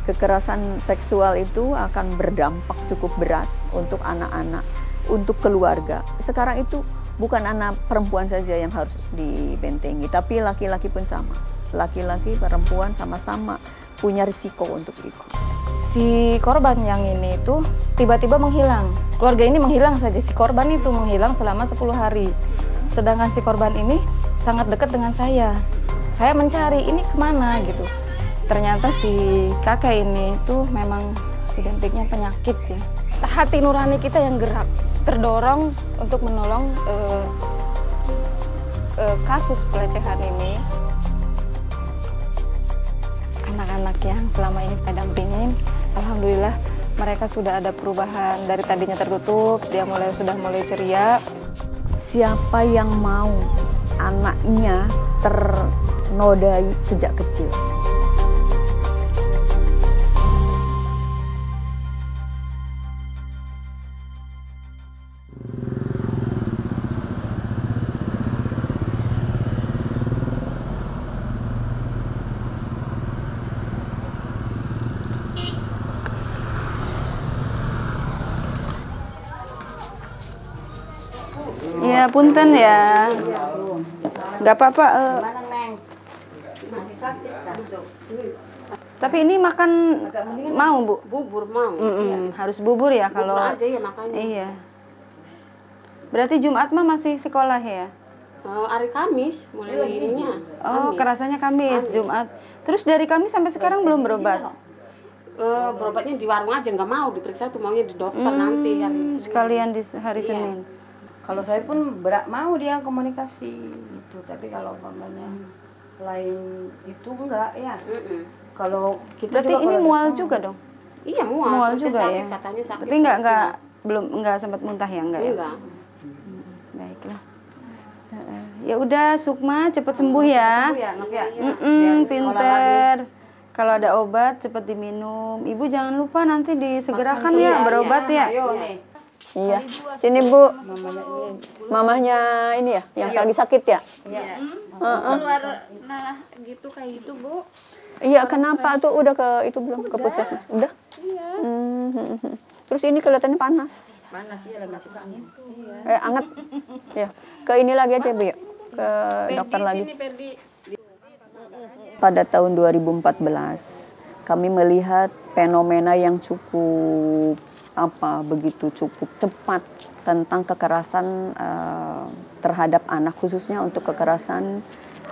Kekerasan seksual itu akan berdampak cukup berat untuk anak-anak, untuk keluarga. Sekarang itu bukan anak perempuan saja yang harus dibentengi, tapi laki-laki pun sama. Laki-laki, perempuan sama-sama punya risiko untuk itu. Si korban yang ini itu tiba-tiba menghilang. Keluarga ini menghilang saja, si korban itu menghilang selama 10 hari. Sedangkan si korban ini sangat dekat dengan saya. Saya mencari ini kemana gitu. Ternyata si kakak ini tuh memang identiknya penyakit ya. Hati nurani kita yang gerak, terdorong untuk menolong kasus pelecehan ini. Anak-anak yang selama ini saya dampingin, alhamdulillah mereka sudah ada perubahan. Dari tadinya tertutup, dia sudah mulai ceria. Siapa yang mau anaknya ternodai sejak kecil? Ya, punten ya. Nggak apa-apa. Tapi ini makan mau, Bu? Bubur mau. Harus bubur ya kalau. Bubur aja ya makanya. Iya. Berarti Jumat mah masih sekolah ya? Hari Kamis mulai ininya. Oh, kerasanya Kamis, Jumat. Terus dari Kamis sampai sekarang belum berobat? Berobatnya di warung aja, nggak mau diperiksa tuh, maunya di dokter nanti hari Senin. Sekalian di hari Senin. Kalau saya pun mau dia komunikasi gitu, tapi kalau umpamanya lain itu enggak ya. Kalau kita berarti ini mual juga dong? Iya, mual. Mual juga sakit, ya. Katanya sakit. Tapi enggak sempat muntah ya, enggak ya? Enggak. Baiklah. Ya udah, Sukma cepet sembuh ya. Pinter. Kalau ada obat cepet diminum. Ibu jangan lupa nanti disegerakan ya berobat ya. Iya, sini Bu. Mamahnya ini ya, yang lagi sakit ya? Iya. Keluar gitu kayak gitu, Bu. Iya, kenapa tuh? Udah ke itu belum? Ke puskesmas? Udah? Iya. Terus ini kelihatannya panas. panas ya, masih angin. Anget. Ya. Ke ini lagi aja Bu ya. Ke dokter lagi. Pada tahun 2014 kami melihat fenomena yang cukup cukup cepat tentang kekerasan terhadap anak, khususnya untuk kekerasan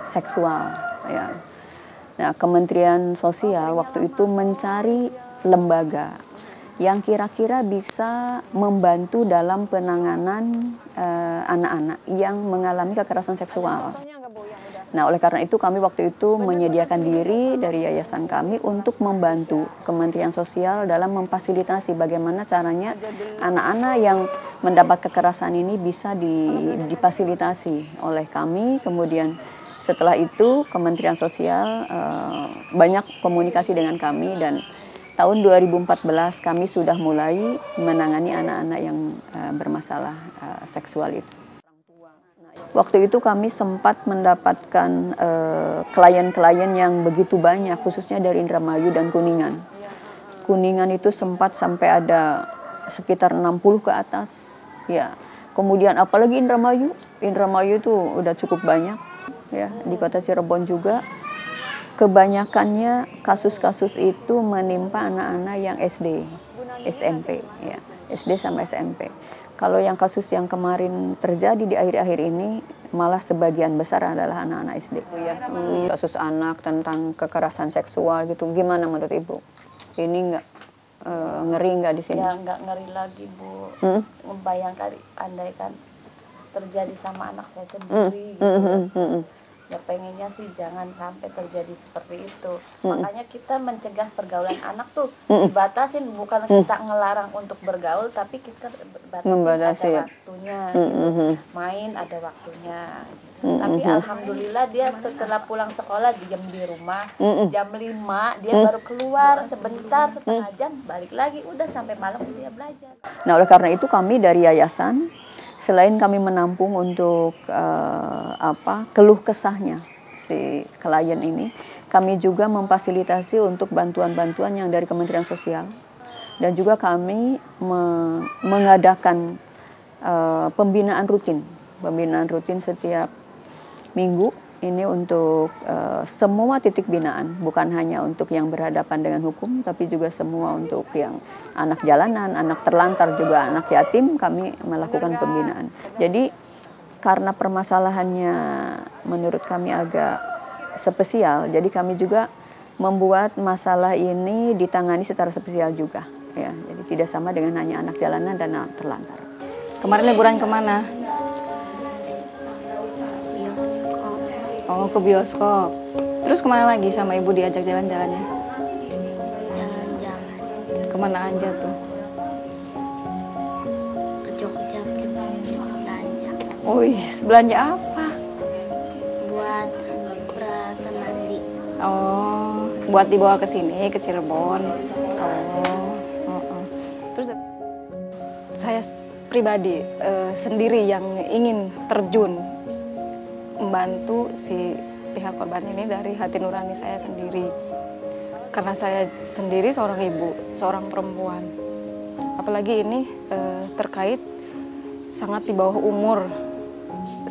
seksual ya. Nah, Kementerian Sosial waktu itu mencari lembaga yang kira-kira bisa membantu dalam penanganan anak-anak yang mengalami kekerasan seksual. Nah, oleh karena itu kami waktu itu menyediakan diri dari yayasan kami untuk membantu Kementerian Sosial dalam memfasilitasi bagaimana caranya anak-anak yang mendapat kekerasan ini bisa difasilitasi oleh kami. Kemudian setelah itu Kementerian Sosial banyak komunikasi dengan kami, dan tahun 2014 kami sudah mulai menangani anak-anak yang bermasalah seksual itu. Waktu itu kami sempat mendapatkan klien-klien yang begitu banyak, khususnya dari Indramayu dan Kuningan. Kuningan itu sempat sampai ada sekitar 60 ke atas. Ya. Kemudian apalagi Indramayu itu udah cukup banyak. Ya, di kota Cirebon juga. Kebanyakannya kasus-kasus itu menimpa anak-anak yang SD, SMP, ya. SD sama SMP. Kalau yang kasus yang kemarin terjadi di akhir-akhir ini, malah sebagian besar adalah anak-anak SD. Kasus anak tentang kekerasan seksual gitu, gimana menurut Ibu? Ini ngeri nggak di sini? Ya nggak ngeri lagi, Bu. Membayangkan andaikan terjadi sama anak saya sendiri gitu. Ya pengennya sih jangan sampai terjadi seperti itu. Makanya kita mencegah pergaulan anak tuh dibatasin, bukan kita ngelarang untuk bergaul, tapi kita membatasi ada waktunya gitu. Main ada waktunya gitu. Tapi alhamdulillah dia setelah pulang sekolah diam di rumah, jam 5 dia baru keluar sebentar, setengah jam balik lagi, udah sampai malam dia belajar. Nah, oleh karena itu kami dari yayasan, selain kami menampung untuk keluh kesahnya si klien ini, kami juga memfasilitasi untuk bantuan-bantuan yang dari Kementerian Sosial. Dan juga kami mengadakan pembinaan rutin setiap minggu. Ini untuk semua titik binaan, bukan hanya untuk yang berhadapan dengan hukum, tapi juga semua untuk yang anak jalanan, anak terlantar, juga anak yatim, kami melakukan pembinaan. Jadi karena permasalahannya menurut kami agak spesial, jadi kami juga membuat masalah ini ditangani secara spesial juga. Ya, jadi tidak sama dengan hanya anak jalanan dan anak terlantar. Kemarin liburan kemana? Oh, ke bioskop. Terus kemana lagi sama ibu diajak jalan-jalannya? Jalan-jalan Kemana aja tuh? ke Jogja belanja Wih, belanja apa? buat peralatan mandi. Oh, buat dibawa ke sini, ke Cirebon. Terus saya pribadi sendiri yang ingin terjun membantu si pihak korban ini dari hati nurani saya sendiri. Karena saya sendiri seorang ibu, seorang perempuan. Apalagi ini terkait sangat di bawah umur.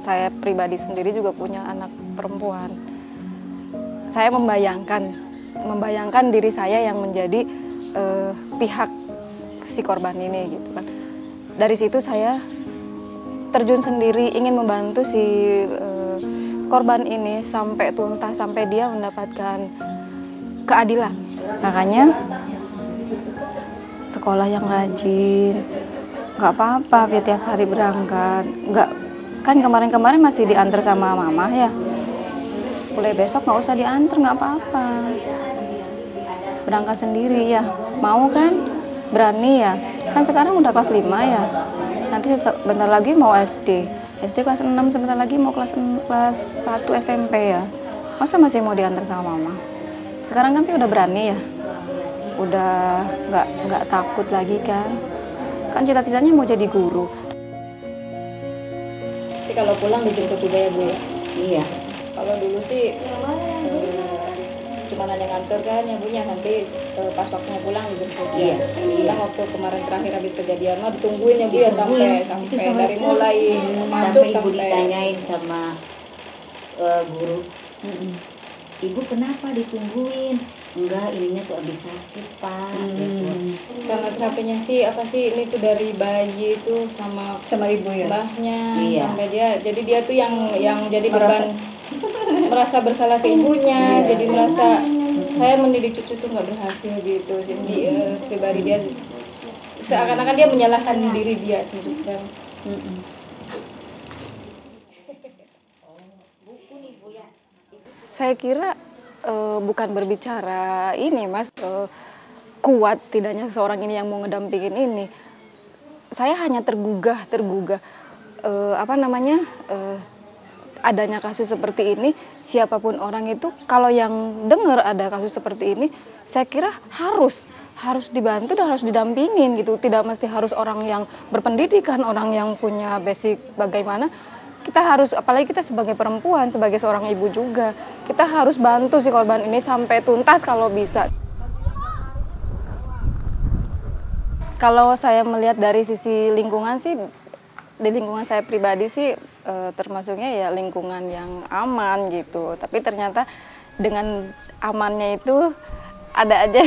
Saya pribadi sendiri juga punya anak perempuan. Saya membayangkan diri saya yang menjadi pihak si korban ini gitu kan. Dari situ saya terjun sendiri ingin membantu si korban ini sampai tuntas, sampai dia mendapatkan keadilan. Makanya sekolah yang rajin, nggak apa-apa tiap hari berangkat. Nggak, kan kemarin-kemarin masih diantar sama mama ya. Mulai besok nggak usah diantar, nggak apa-apa. Berangkat sendiri ya, mau kan? Berani ya. Kan sekarang udah kelas 5 ya. Nanti bentar lagi mau SD. SD kelas 6, sebentar lagi mau kelas 1 SMP ya. Masa masih mau diantar sama mama? Sekarang kan udah berani ya. Udah nggak takut lagi kan. Kan cita-citanya mau jadi guru. Tapi kalau pulang dijemput juga ya Bu ya? Iya. Kalau dulu sih cuma hanya nganter kan ya Bu ya, nanti pas waktunya pulang dijemput. Iya. Nah, waktu kemarin terakhir habis kejadian mah ditungguin ya Bu ya sampai Itu sampai dari mulai masuk sampai ibu sampai ditanyain sama guru. Ibu kenapa ditungguin? Enggak, ininya tuh habis sakit Pak. karena capeknya sih apa sih ini tuh dari bayi itu sama ibu ya. mbahnya Iya. sampai jadi dia tuh yang jadi beban merasa bersalah ke ibunya, jadi merasa saya mendidik cucu tuh nggak berhasil gitu. Jadi pribadi dia seakan-akan dia menyalahkan diri dia sendiri dan saya kira bukan berbicara ini Mas kuat tidaknya seseorang ini yang mau ngedampingin ini. Saya hanya tergugah adanya kasus seperti ini. Siapapun orang itu kalau yang dengar ada kasus seperti ini, saya kira harus dibantu dan harus didampingin gitu. Tidak mesti harus orang yang berpendidikan, orang yang punya basic bagaimana. Kita harus, apalagi kita sebagai perempuan, sebagai seorang ibu juga, kita harus bantu si korban ini sampai tuntas kalau bisa. Kalau saya melihat dari sisi lingkungan sih, di lingkungan saya pribadi sih termasuknya ya lingkungan yang aman gitu. Tapi ternyata dengan amannya itu ada aja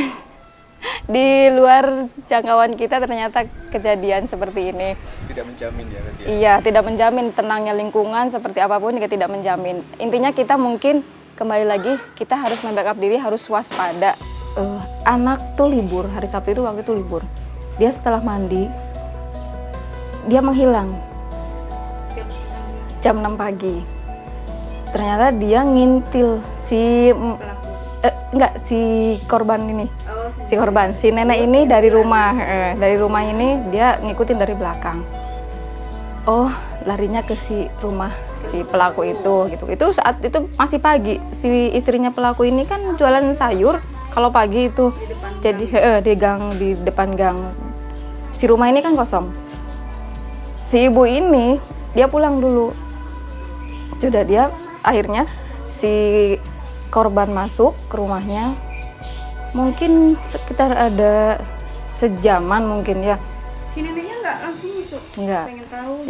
di luar jangkauan kita ternyata kejadian seperti ini. Tidak menjamin ya berarti ya? Iya, tidak menjamin tenangnya lingkungan seperti apapun juga tidak menjamin. Intinya kita mungkin kembali lagi kita harus membackup diri, harus waspada. Anak tuh libur, hari Sabtu itu waktu itu libur. Dia setelah mandi, dia menghilang. Jam 6 pagi. Ternyata dia ngintil si korban ini. Si korban, si nenek ini dari rumah ini dia ngikutin dari belakang. Oh, larinya ke si rumah si pelaku itu gitu. Itu saat itu masih pagi. Si istrinya pelaku ini kan jualan sayur. Kalau pagi itu jadi di depan gang. Si rumah ini kan kosong. Si ibu ini dia pulang dulu. Sudah dia akhirnya si korban masuk ke rumahnya, mungkin sekitar ada sejaman mungkin ya. Si neneknya nggak langsung masuk? Enggak.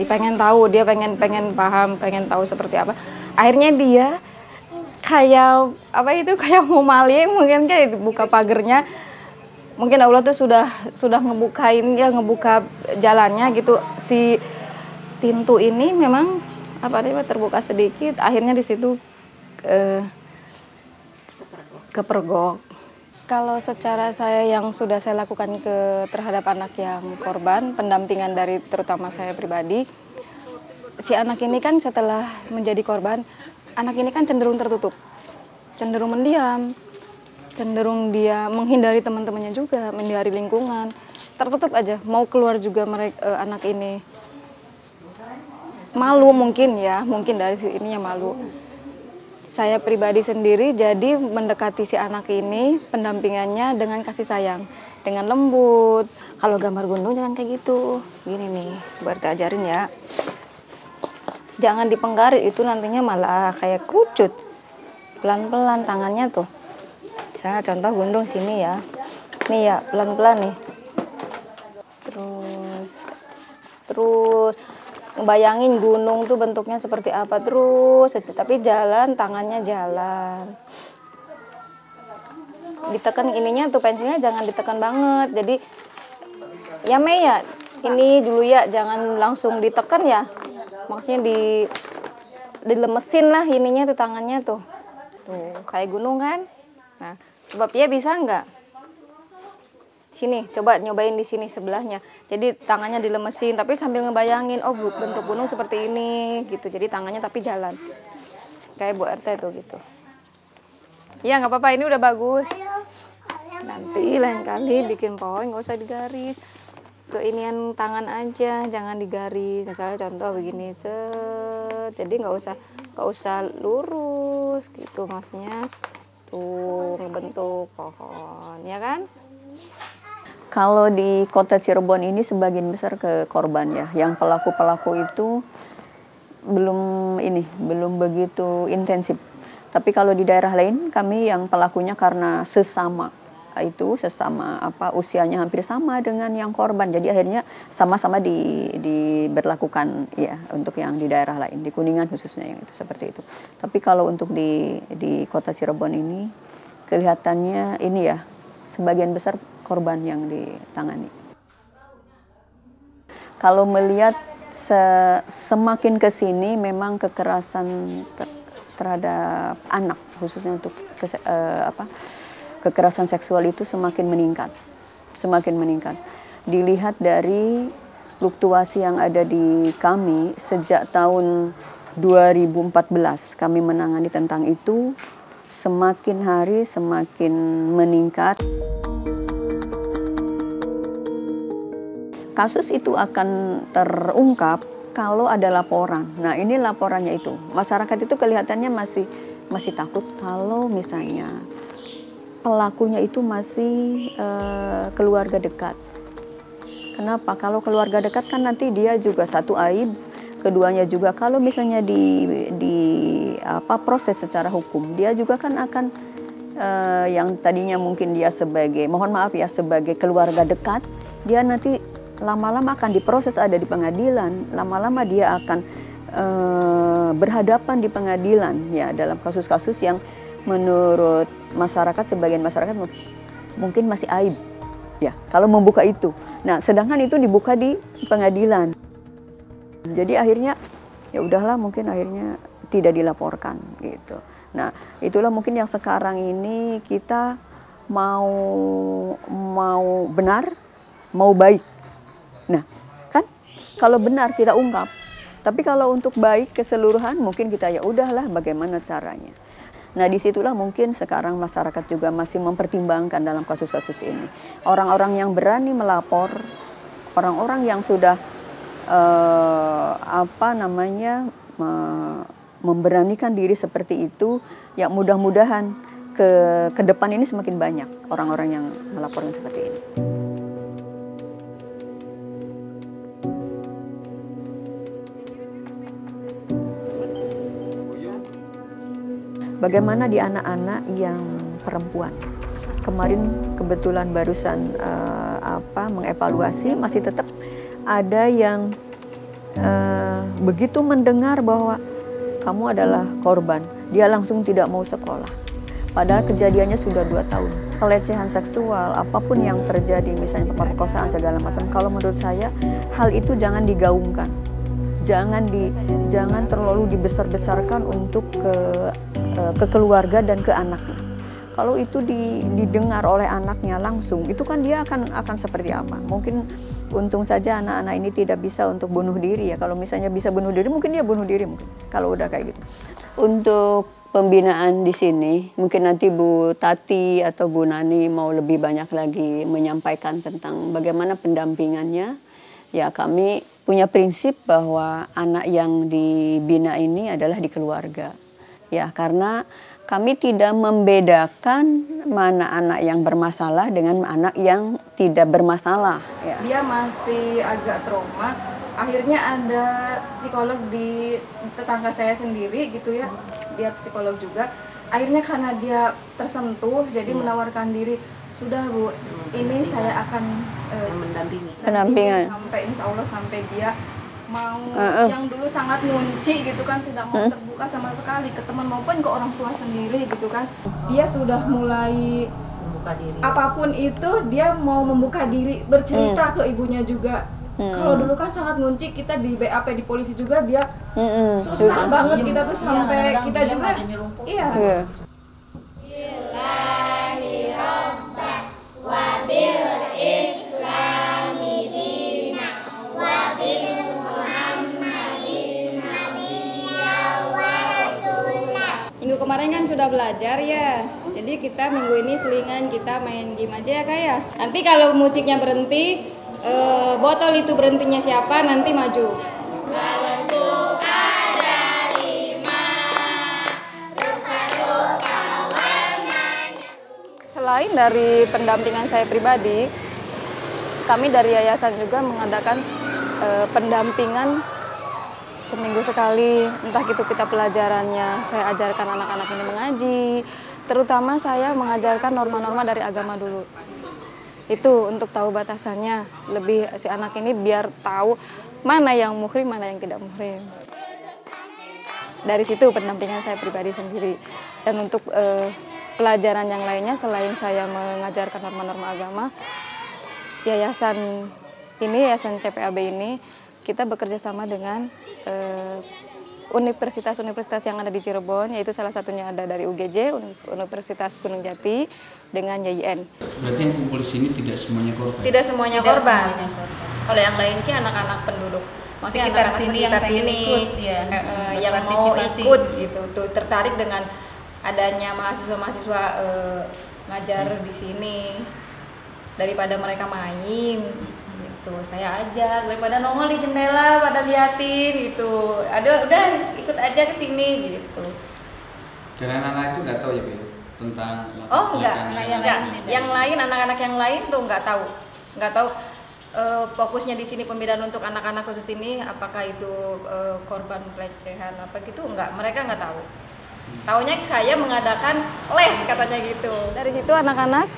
Pengen tahu. Dia pengen paham, pengen tahu seperti apa. Akhirnya dia kayak apa itu, kayak mau maling mungkin, kayak buka pagernya. Mungkin Allah tuh sudah ngebuka jalannya gitu. Si pintu ini memang apa dia terbuka sedikit, akhirnya di situ kepergok. Kalau secara saya yang sudah saya lakukan terhadap anak yang korban, pendampingan dari terutama saya pribadi, si anak ini kan setelah menjadi korban, anak ini kan cenderung tertutup, cenderung mendiam, cenderung dia menghindari teman-temannya juga, menghindari lingkungan, tertutup aja, mau keluar juga anak ini malu mungkin dari sininya malu. Saya pribadi sendiri jadi mendekati si anak ini, pendampingannya dengan kasih sayang, dengan lembut. Kalau gambar gunung jangan kayak gitu, gini nih, buat ajarin ya. Jangan dipenggaris, itu nantinya malah kayak kerucut. Pelan-pelan tangannya tuh. Saya contoh gunung sini ya. Nih ya, pelan-pelan nih. Terus bayangin gunung tuh bentuknya seperti apa terus, tapi jalan, tangannya jalan. Ditekan ininya tuh, pensilnya jangan ditekan banget. Jadi ya Mei ya, ini dulu ya, jangan langsung ditekan ya. Maksudnya dilemesin lah ininya tuh, tangannya tuh. Tuh, kayak gunung kan? Nah, coba Pia bisa nggak? Sini, coba nyobain di sini sebelahnya. Jadi tangannya dilemesin, tapi sambil ngebayangin, oh bentuk gunung seperti ini, gitu. Jadi tangannya tapi jalan. Kayak Bu RT tuh gitu. Ya nggak apa-apa, ini udah bagus. Nanti lain kali bikin pohon nggak usah digaris. Keinian tangan aja, jangan digaris. Misalnya contoh begini, set. Jadi nggak usah lurus, gitu maksudnya. Tuh ngebentuk pohon, ya kan? Kalau di kota Cirebon ini sebagian besar ke korban ya, yang pelaku-pelaku itu belum begitu intensif. Tapi kalau di daerah lain kami yang pelakunya karena sesama usianya hampir sama dengan yang korban, jadi akhirnya sama-sama diberlakukan ya untuk yang di daerah lain, di Kuningan khususnya yang itu seperti itu. Tapi kalau untuk di kota Cirebon ini kelihatannya ini ya, sebagian besar korban yang ditangani. Kalau melihat semakin ke sini memang kekerasan terhadap anak, khususnya untuk kekerasan seksual itu semakin meningkat. Dilihat dari fluktuasi yang ada di kami sejak tahun 2014 kami menangani tentang itu, semakin hari semakin meningkat. Kasus itu akan terungkap kalau ada laporan. Nah, ini laporannya itu. Masyarakat itu kelihatannya masih takut kalau misalnya pelakunya itu masih keluarga dekat. Kenapa? Kalau keluarga dekat kan nanti dia juga satu aib, keduanya juga kalau misalnya proses secara hukum, dia juga kan akan yang tadinya mungkin dia sebagai sebagai keluarga dekat, dia nanti lama-lama akan diproses ada di pengadilan, lama-lama dia akan berhadapan di pengadilan ya dalam kasus-kasus yang menurut sebagian masyarakat mungkin masih aib ya kalau membuka itu. Nah, sedangkan itu dibuka di pengadilan. Jadi akhirnya ya udahlah, mungkin akhirnya tidak dilaporkan gitu. Nah, itulah mungkin yang sekarang ini kita mau benar, mau baik. Nah, kan kalau benar kita ungkap, tapi kalau untuk baik keseluruhan mungkin kita ya udahlah bagaimana caranya. Nah, disitulah mungkin sekarang masyarakat juga masih mempertimbangkan dalam kasus-kasus ini. Orang-orang yang berani melapor, orang-orang yang sudah memberanikan diri seperti itu, ya mudah-mudahan ke depan ini semakin banyak orang-orang yang melaporkan seperti ini. Bagaimana di anak-anak yang perempuan? Kemarin kebetulan barusan mengevaluasi, masih tetap ada yang begitu mendengar bahwa kamu adalah korban, dia langsung tidak mau sekolah. Padahal kejadiannya sudah 2 tahun. Pelecehan seksual, apapun yang terjadi, misalnya pemerkosaan segala macam, kalau menurut saya hal itu jangan digaungkan. Jangan terlalu dibesar-besarkan untuk ke keluarga dan ke anaknya. Kalau itu didengar oleh anaknya langsung, itu kan dia akan seperti apa? Mungkin untung saja anak-anak ini tidak bisa untuk bunuh diri ya. Kalau misalnya bisa bunuh diri, mungkin dia bunuh diri mungkin. Kalau udah kayak gitu. Untuk pembinaan di sini, mungkin nanti Bu Tati atau Bu Nani mau lebih banyak lagi menyampaikan tentang bagaimana pendampingannya. Ya, kami punya prinsip bahwa anak yang dibina ini adalah di keluarga. Ya, karena kami tidak membedakan mana anak yang bermasalah dengan anak yang tidak bermasalah. Ya. Dia masih agak trauma. Akhirnya ada psikolog di tetangga saya sendiri gitu ya. Dia psikolog juga. Akhirnya karena dia tersentuh, jadi menawarkan diri. Sudah Bu, ini saya akan pendampingan sampai insya Allah sampai dia mau yang dulu sangat ngunci gitu kan, tidak mau terbuka sama sekali ke teman maupun ke orang tua sendiri gitu kan. Dia sudah mulai membuka diri. Apapun itu dia mau membuka diri, bercerita ke ibunya juga. Kalau dulu kan sangat ngunci, kita di BAP di polisi juga dia susah banget kita tuh sampai kita juga iya. Minggu kemarin kan sudah belajar ya, jadi kita minggu ini selingan kita main game aja ya Kak ya. Nanti kalau musiknya berhenti, botol itu berhentinya siapa nanti maju. Bentuk ada 5, rupa-rupa warnanya. Selain dari pendampingan saya pribadi, kami dari yayasan juga mengadakan pendampingan seminggu sekali, entah itu kita pelajarannya, saya ajarkan anak-anak ini mengaji, terutama saya mengajarkan norma-norma dari agama dulu. Itu untuk tahu batasannya, lebih si anak ini biar tahu mana yang muhrim, mana yang tidak muhrim. Dari situ pendampingan saya pribadi sendiri. Dan untuk pelajaran yang lainnya, selain saya mengajarkan norma-norma agama, yayasan CPAB ini, kita bekerja sama dengan universitas-universitas yang ada di Cirebon, yaitu salah satunya ada dari UGJ, Universitas Gunung Jati, dengan YIN. Berarti yang kumpul di sini tidak semuanya korban? Tidak semuanya korban. Kalau yang lain sih anak-anak penduduk sekitar sini yang pengen ikut, yang mau ikut gitu, tuh tertarik dengan adanya mahasiswa-mahasiswa ngajar di sini daripada mereka main. Gitu, saya ajak daripada nongol di jendela pada liatin gitu. Udah ikut aja ke sini gitu. Dan anak-anak itu nggak tahu ya, Bu, tentang enggak. Yang lain anak-anak yang lain tuh nggak tahu fokusnya di sini pembinaan untuk anak-anak khusus ini apakah itu korban pelecehan apa gitu, enggak, mereka nggak tahu. Taunya saya mengadakan les katanya gitu. Dari situ anak-anak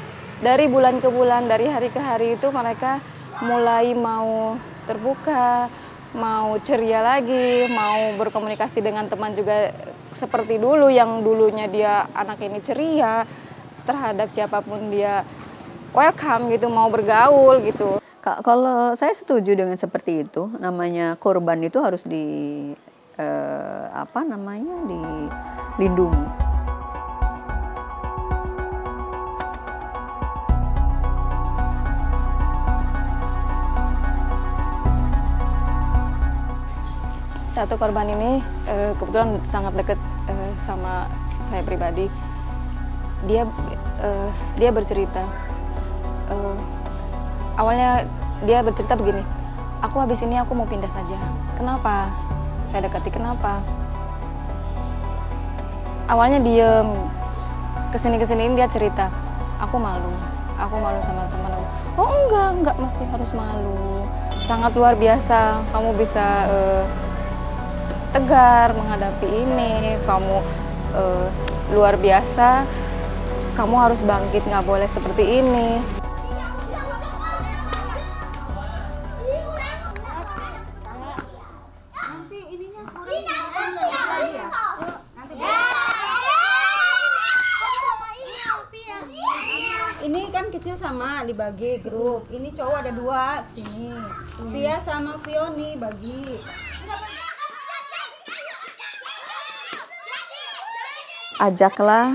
dari bulan ke bulan, dari hari ke hari itu mereka mulai mau terbuka, mau ceria lagi, mau berkomunikasi dengan teman juga seperti dulu, yang dulunya dia anak ini ceria terhadap siapapun dia welcome gitu, mau bergaul gitu. Kalau saya setuju dengan seperti itu, namanya korban itu harus dilindungi. Satu korban ini kebetulan sangat dekat sama saya pribadi. Dia bercerita. Awalnya dia bercerita begini, aku habis ini aku mau pindah saja. Kenapa? Saya dekati, kenapa? Awalnya diem, kesini dia cerita, aku malu sama teman aku. Oh enggak mesti harus malu. Sangat luar biasa, kamu bisa tegar menghadapi ini, kamu luar biasa, kamu harus bangkit, nggak boleh seperti ini. Ini kan kecil sama dibagi grup. Ini cowok ada 2 sini. Via sama Vioni bagi. Ajaklah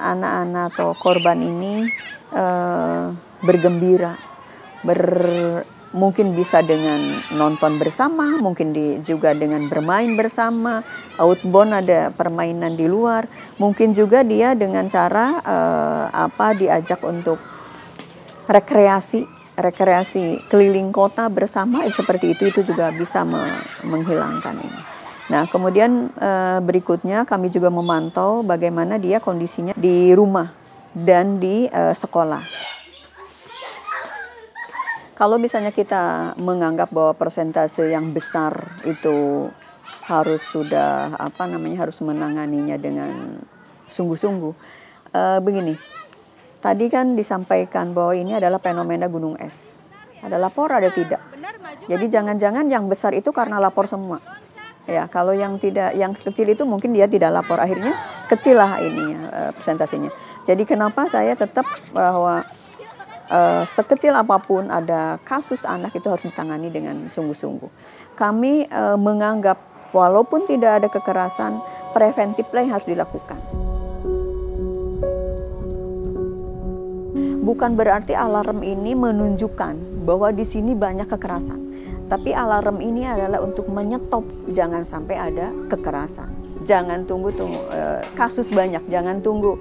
anak-anak atau korban ini bergembira, mungkin bisa dengan nonton bersama, mungkin juga dengan bermain bersama, outbound ada permainan di luar, mungkin juga dia dengan cara diajak untuk rekreasi keliling kota bersama, seperti itu juga bisa menghilangkan ini. Nah, kemudian berikutnya kami juga memantau bagaimana dia kondisinya di rumah dan di sekolah. Kalau misalnya kita menganggap bahwa persentase yang besar itu harus harus menanganinya dengan sungguh-sungguh. Begini, tadi kan disampaikan bahwa ini adalah fenomena gunung es. Ada lapor, ada tidak. Jadi jangan-jangan yang besar itu karena lapor semua. Ya, kalau yang kecil itu mungkin dia tidak lapor, akhirnya kecil lah ininya persentasenya. Jadi kenapa saya tetap bahwa sekecil apapun ada kasus anak itu harus ditangani dengan sungguh-sungguh. Kami menganggap walaupun tidak ada kekerasan, preventif lah yang harus dilakukan. Bukan berarti alarm ini menunjukkan bahwa di sini banyak kekerasan. Tapi alarm ini adalah untuk menyetop, jangan sampai ada kekerasan. Jangan tunggu kasus banyak, jangan tunggu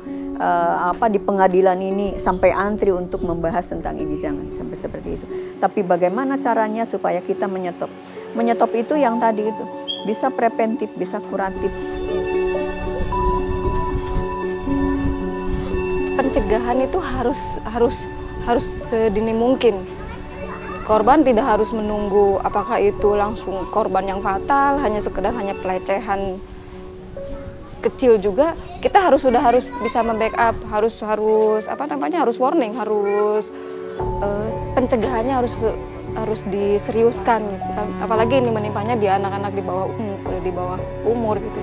di pengadilan ini sampai antri untuk membahas tentang ini, jangan sampai seperti itu. Tapi bagaimana caranya supaya kita menyetop? Menyetop itu yang tadi itu bisa preventif, bisa kuratif. Pencegahan itu harus sedini mungkin. Korban tidak harus menunggu apakah itu langsung korban yang fatal, hanya pelecehan kecil juga. Kita harus bisa membackup, harus warning, pencegahannya harus diseriuskan. Apalagi ini menimpanya di anak-anak di bawah umur gitu.